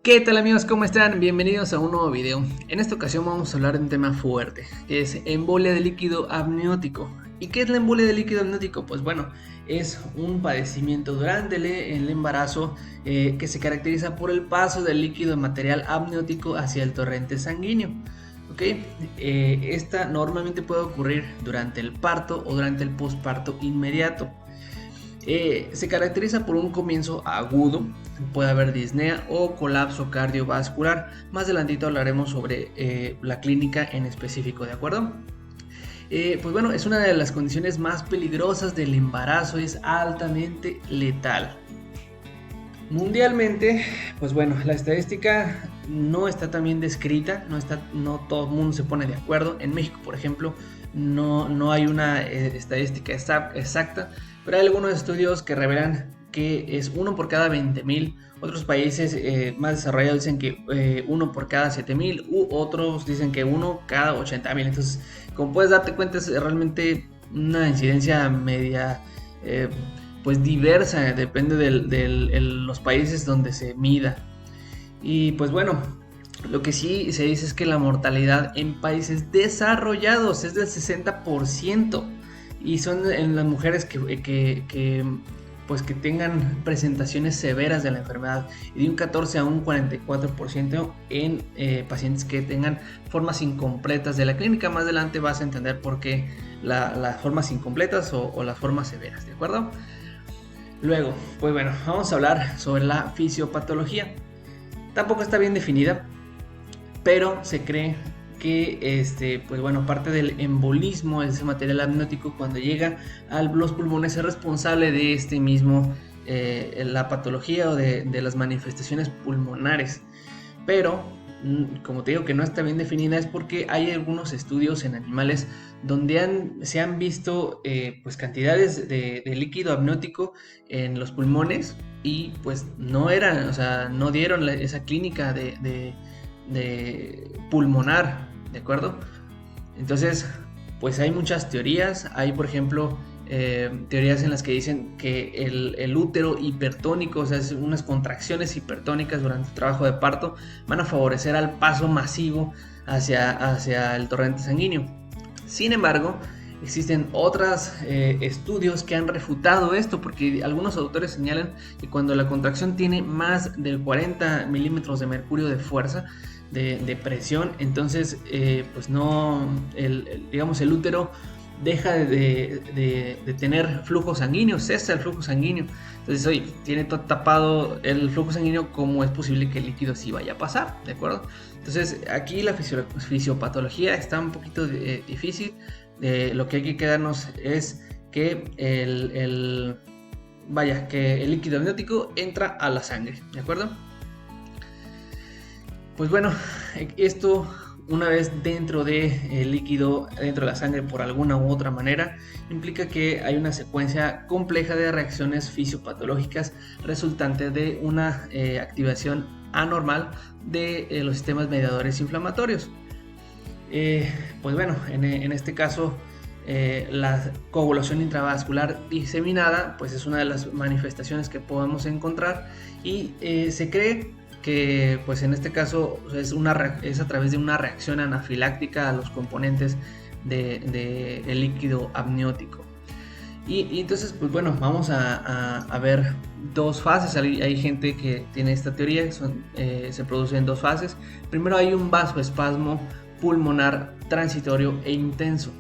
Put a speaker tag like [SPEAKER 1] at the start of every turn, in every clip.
[SPEAKER 1] ¿Qué tal amigos? ¿Cómo están? Bienvenidos a un nuevo video. En esta ocasión vamos a hablar de un tema fuerte, que es embolia de líquido amniótico. ¿Y qué es la embolia de líquido amniótico? Pues bueno, es un padecimiento durante el embarazo que se caracteriza por el paso del líquido material amniótico hacia el torrente sanguíneo. Esta normalmente puede ocurrir durante el parto o durante el posparto inmediato. Se caracteriza por un comienzo agudo, puede haber disnea o colapso cardiovascular. Más adelantito hablaremos sobre la clínica en específico, ¿de acuerdo? Pues bueno, es una de las condiciones más peligrosas del embarazo, es altamente letal. Mundialmente, pues bueno, la estadística no está tan bien descrita, no todo el mundo se pone de acuerdo. En México, por ejemplo, no hay una estadística exacta, pero hay algunos estudios que revelan que es 1 por cada 20,000. Otros países más desarrollados dicen que 1 por cada 7,000, u otros dicen que 1 cada 80,000. Entonces, como puedes darte cuenta, es realmente una incidencia media pues diversa, depende de los países donde se mida. Y pues bueno, lo que sí se dice es que la mortalidad en países desarrollados es del 60%, y son en las mujeres pues que tengan presentaciones severas de la enfermedad, y de un 14 a un 44% en pacientes que tengan formas incompletas de la clínica. Más adelante vas a entender por qué las formas incompletas o las formas severas, ¿de acuerdo? Luego, pues bueno, vamos a hablar sobre la fisiopatología. Tampoco está bien definida, pero se cree que pues bueno, parte del embolismo de ese material amniótico cuando llega a los pulmones es responsable de este mismo, la patología o de las manifestaciones pulmonares. Pero como te digo que no está bien definida, es porque hay algunos estudios en animales donde se han visto pues cantidades de líquido amniótico en los pulmones, y pues no dieron esa clínica de pulmonar, ¿de acuerdo? Entonces, pues hay muchas teorías. Hay, por ejemplo, teorías en las que dicen que el útero hipertónico, o sea, unas contracciones hipertónicas durante el trabajo de parto, van a favorecer al paso masivo hacia el torrente sanguíneo. Sin embargo, existen otros estudios que han refutado esto, porque algunos autores señalan que cuando la contracción tiene más de 40 milímetros de mercurio de fuerza, de presión, entonces pues no, digamos, el útero deja de tener flujo sanguíneo, cesa el flujo sanguíneo. Entonces, oye, tiene todo tapado el flujo sanguíneo, ¿cómo es posible que el líquido sí vaya a pasar? ¿De acuerdo? Entonces, aquí la fisiopatología está un poquito difícil. Lo que hay que quedarnos es que que el líquido amniótico entra a la sangre, ¿de acuerdo? Pues bueno, esto, una vez dentro del líquido, dentro de la sangre por alguna u otra manera, implica que hay una secuencia compleja de reacciones fisiopatológicas resultante de una activación anormal de los sistemas mediadores inflamatorios. Pues bueno, en este caso, la coagulación intravascular diseminada pues es una de las manifestaciones que podemos encontrar, y se cree que pues en este caso es a través de una reacción anafiláctica a los componentes del líquido amniótico. Y entonces, pues bueno, vamos a ver dos fases. Hay gente que tiene esta teoría, se produce en dos fases. Primero hay un vasoespasmo pulmonar transitorio e intenso.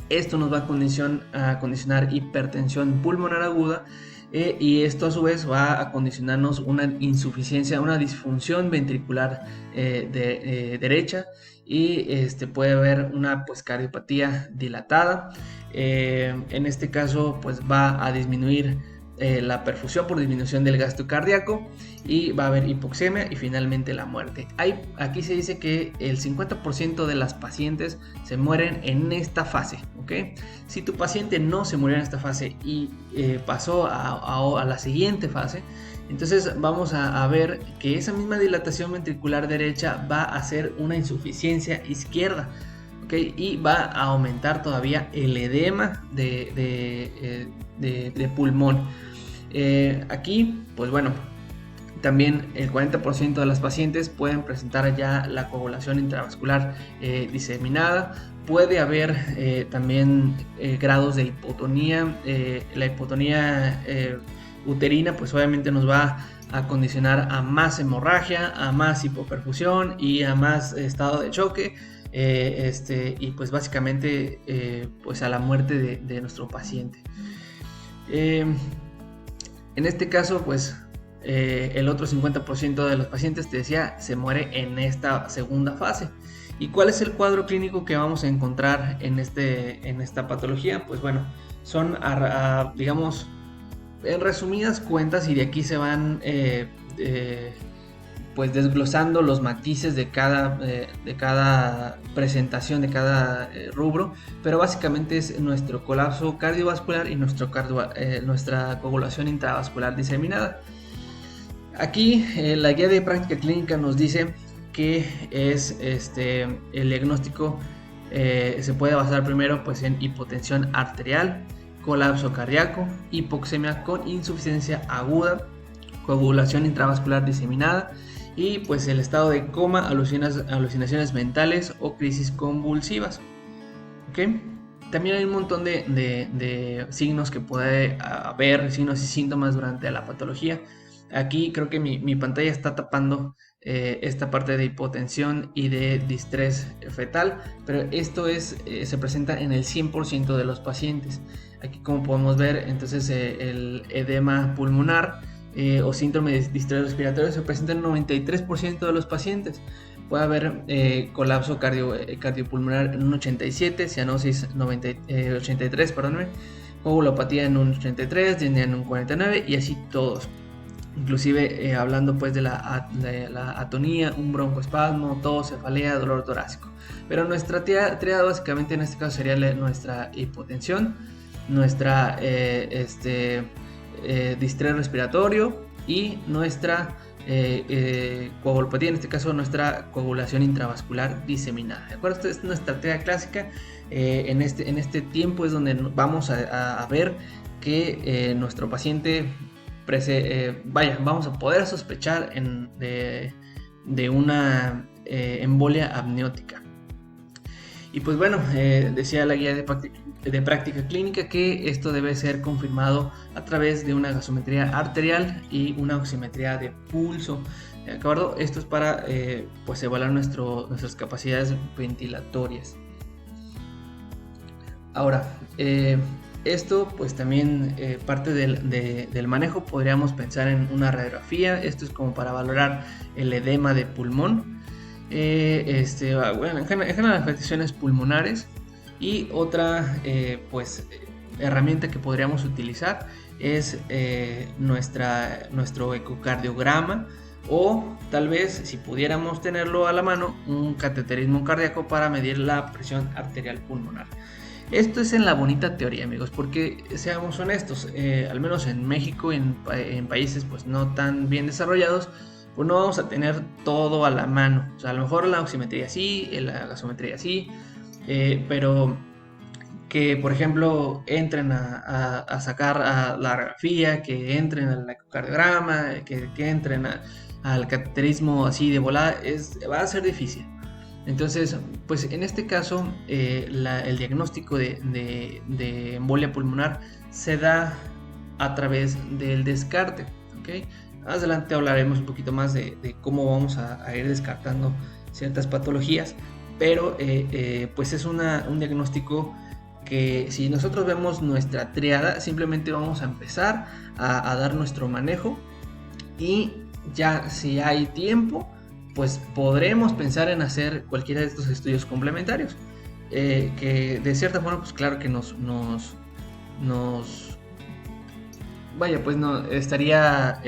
[SPEAKER 1] Esto nos va a condicionar hipertensión pulmonar aguda, y esto a su vez va a condicionarnos una insuficiencia, una disfunción ventricular derecha, y puede haber una pues cardiopatía dilatada. En este caso pues va a disminuir la perfusión por disminución del gasto cardíaco, y va a haber hipoxemia y finalmente la muerte. Aquí se dice que el 50% de las pacientes se mueren en esta fase, ¿ok? Si tu paciente no se murió en esta fase y pasó a la siguiente fase, entonces vamos a ver que esa misma dilatación ventricular derecha va a ser una insuficiencia izquierda, ¿ok? Y va a aumentar todavía el edema de pulmón. Aquí, pues bueno, También el 40% de las pacientes pueden presentar ya la coagulación intravascular diseminada. Puede haber también grados de hipotonía. La hipotonía uterina pues obviamente nos va a condicionar a más hemorragia, a más hipoperfusión y a más estado de choque. Y pues básicamente pues a la muerte de nuestro paciente. En este caso pues el otro 50% de los pacientes, te decía, se muere en esta segunda fase. ¿Y cuál es el cuadro clínico que vamos a encontrar en esta patología? Pues bueno, son digamos, en resumidas cuentas, y de aquí se van pues desglosando los matices de cada presentación, de cada rubro, pero básicamente es nuestro colapso cardiovascular y nuestra coagulación intravascular diseminada. Aquí la guía de práctica clínica nos dice que es el diagnóstico se puede basar primero pues en hipotensión arterial, colapso cardíaco, hipoxemia con insuficiencia aguda, coagulación intravascular diseminada y pues el estado de coma, alucinaciones mentales o crisis convulsivas. ¿Okay? También hay un montón de signos que puede haber, signos y síntomas durante la patología. Aquí creo que mi pantalla está tapando esta parte de hipotensión y de distrés fetal, pero esto se presenta en el 100% de los pacientes. Aquí, como podemos ver, entonces el edema pulmonar o síndrome de distrés respiratorio se presenta en el 93% de los pacientes. Puede haber colapso cardiopulmonar en un 87, cianosis 83, perdóname, coagulopatía en un 83, disnea en un 49 y así todos. Inclusive hablando pues de la atonía, un broncoespasmo, tos, cefalea, dolor torácico. Pero nuestra triada básicamente en este caso sería nuestra hipotensión, nuestra distrés respiratorio y nuestra coagulopatía, en este caso nuestra coagulación intravascular diseminada. ¿De acuerdo? Esta es nuestra triada clásica. En este tiempo es donde vamos a ver que nuestro paciente vamos a poder sospechar de una embolia amniótica. Y pues bueno, decía la guía de práctica clínica que esto debe ser confirmado a través de una gasometría arterial y una oximetría de pulso. ¿De acuerdo? Esto es para pues evaluar nuestras capacidades ventilatorias. Ahora, esto pues también parte del manejo. Podríamos pensar en una radiografía. Esto es como para valorar el edema de pulmón, bueno, en general afecciones pulmonares. Y otra pues herramienta que podríamos utilizar es nuestro ecocardiograma, o tal vez, si pudiéramos tenerlo a la mano, un cateterismo cardíaco para medir la presión arterial pulmonar. Esto es en la bonita teoría, amigos, porque seamos honestos, al menos en México, en países pues no tan bien desarrollados, pues no vamos a tener todo a la mano. O sea, a lo mejor la oximetría sí, la gasometría sí, pero que por ejemplo entren a sacar la radiografía, que entren al ecocardiograma, que entren al cateterismo así de volada, va a ser difícil. Entonces, pues en este caso el diagnóstico de embolia pulmonar se da a través del descarte, ¿okay? Más adelante hablaremos un poquito más de cómo vamos a ir descartando ciertas patologías, pero pues es un diagnóstico que, si nosotros vemos nuestra triada, simplemente vamos a empezar a dar nuestro manejo, y ya si hay tiempo pues podremos pensar en hacer cualquiera de estos estudios complementarios, que de cierta forma pues claro que nos vaya, pues no estaría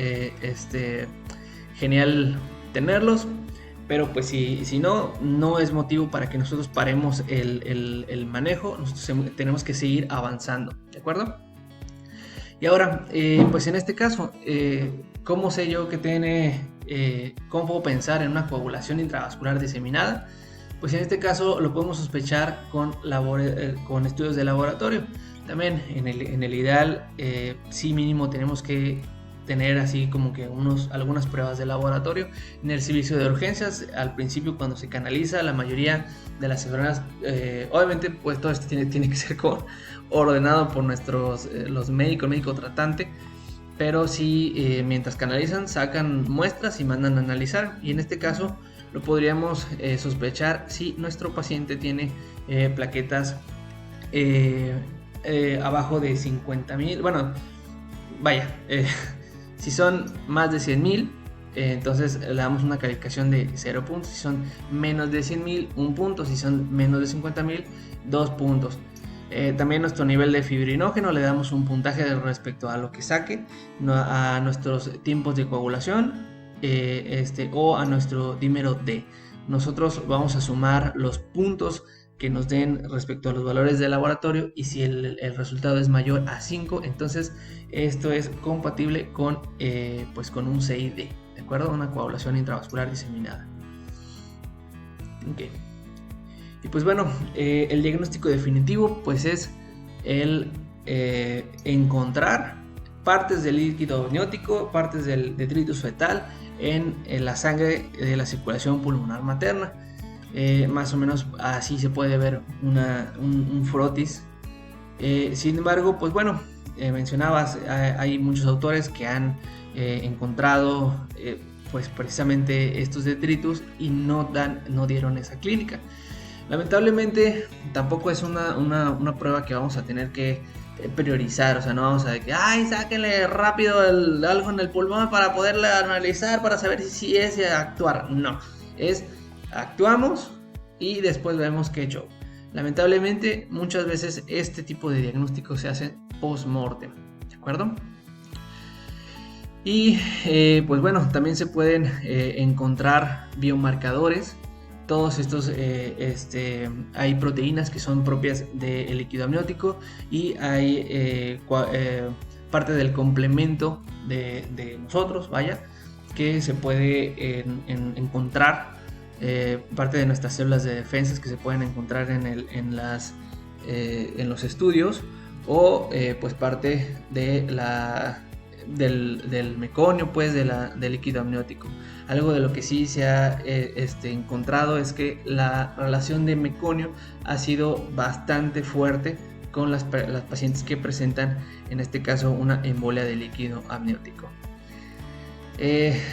[SPEAKER 1] genial tenerlos, pero pues si no es motivo para que nosotros paremos el manejo. Nosotros tenemos que seguir avanzando, ¿de acuerdo? Y ahora, pues en este caso, ¿cómo sé yo que cómo puedo pensar en una coagulación intravascular diseminada? Pues en este caso lo podemos sospechar con estudios de laboratorio. También en el ideal, sí mínimo tenemos que tener así como que algunas pruebas de laboratorio. En el servicio de urgencias, al principio cuando se canaliza, la mayoría de las enfermeras, obviamente pues todo esto tiene que ser ordenado por los médicos, el médico tratante, pero sí, mientras canalizan sacan muestras y mandan a analizar, y en este caso lo podríamos sospechar si nuestro paciente tiene plaquetas abajo de 50,000, bueno, vaya, si son más de 100,000, entonces le damos una calificación de 0 puntos. Si son menos de 100,000, 1 punto. Si son menos de 50,000, 2 puntos. También nuestro nivel de fibrinógeno le damos un puntaje respecto a lo que saque, a nuestros tiempos de coagulación o a nuestro dímero D. Nosotros vamos a sumar los puntos que nos den respecto a los valores del laboratorio, y si el resultado es mayor a 5, entonces esto es compatible con un CID, ¿de acuerdo? Una coagulación intravascular diseminada. Okay. Y pues bueno, el diagnóstico definitivo pues es el encontrar partes del líquido amniótico, partes del detritus fetal en la sangre de la circulación pulmonar materna. Más o menos así se puede ver un frotis. Sin embargo, pues bueno, mencionabas, hay muchos autores que han encontrado pues precisamente estos detritus y no dieron esa clínica. Lamentablemente tampoco es una prueba que vamos a tener que priorizar, o sea, no vamos a decir, ay, sáquenle rápido algo en el pulmón para poderla analizar, para saber si es actuar. No, es actuamos y después vemos qué show. Lamentablemente muchas veces este tipo de diagnóstico se hace post-mortem, ¿de acuerdo? Y pues bueno, también se pueden encontrar biomarcadores. Todos estos, hay proteínas que son propias del líquido amniótico, y hay parte del complemento de nosotros, vaya, que se puede encontrar, parte de nuestras células de defensas que se pueden encontrar en los estudios, o pues parte de del meconio, pues del líquido amniótico. Algo de lo que sí se ha encontrado es que la relación de meconio ha sido bastante fuerte con las pacientes que presentan, en este caso, una embolia de líquido amniótico.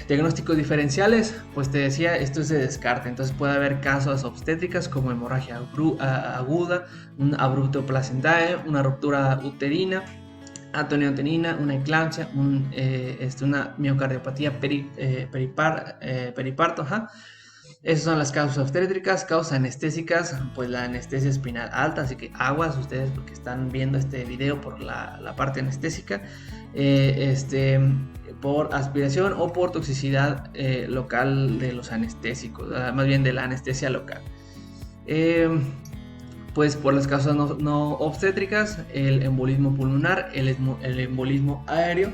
[SPEAKER 1] Diagnósticos diferenciales, pues te decía, esto es de descarte, entonces puede haber casos obstétricas como hemorragia aguda, un abrupto placentae, una ruptura uterina, atoneutonina, una eclampsia, una miocardiopatía periparto. Esas son las causas obstétricas. Causas anestésicas, pues la anestesia espinal alta, así que aguas ustedes porque están viendo este video por la parte anestésica, por aspiración o por toxicidad local de los anestésicos, más bien de la anestesia local. Pues por las causas no obstétricas, el embolismo pulmonar, el embolismo aéreo,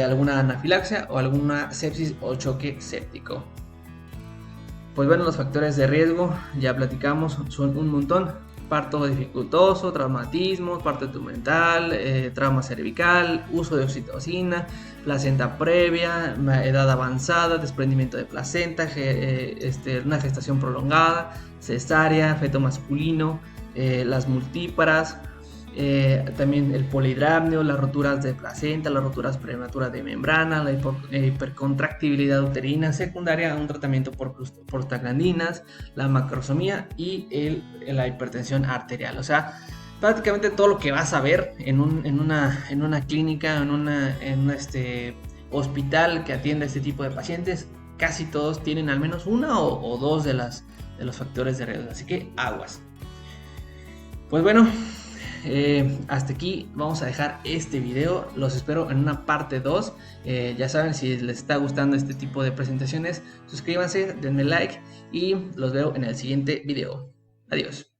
[SPEAKER 1] alguna anafilaxia o alguna sepsis o choque séptico. Pues bueno, los factores de riesgo, ya platicamos, son un montón: parto dificultoso, traumatismo, parto tumental, trauma cervical, uso de oxitocina, placenta previa, edad avanzada, desprendimiento de placenta, una gestación prolongada, cesárea, feto masculino, las multíparas, también el polihidramnio, las roturas de placenta, las roturas prematuras de membrana, la hipercontractibilidad uterina secundaria a un tratamiento por prostaglandinas, la macrosomía y la hipertensión arterial. O sea, prácticamente todo lo que vas a ver en una clínica, en un hospital que atiende a este tipo de pacientes, casi todos tienen al menos una o dos de los factores de riesgo, así que aguas. Pues bueno, hasta aquí vamos a dejar este video. Los espero en una parte 2. Ya saben, si les está gustando este tipo de presentaciones, suscríbanse, denme like y los veo en el siguiente video. Adiós.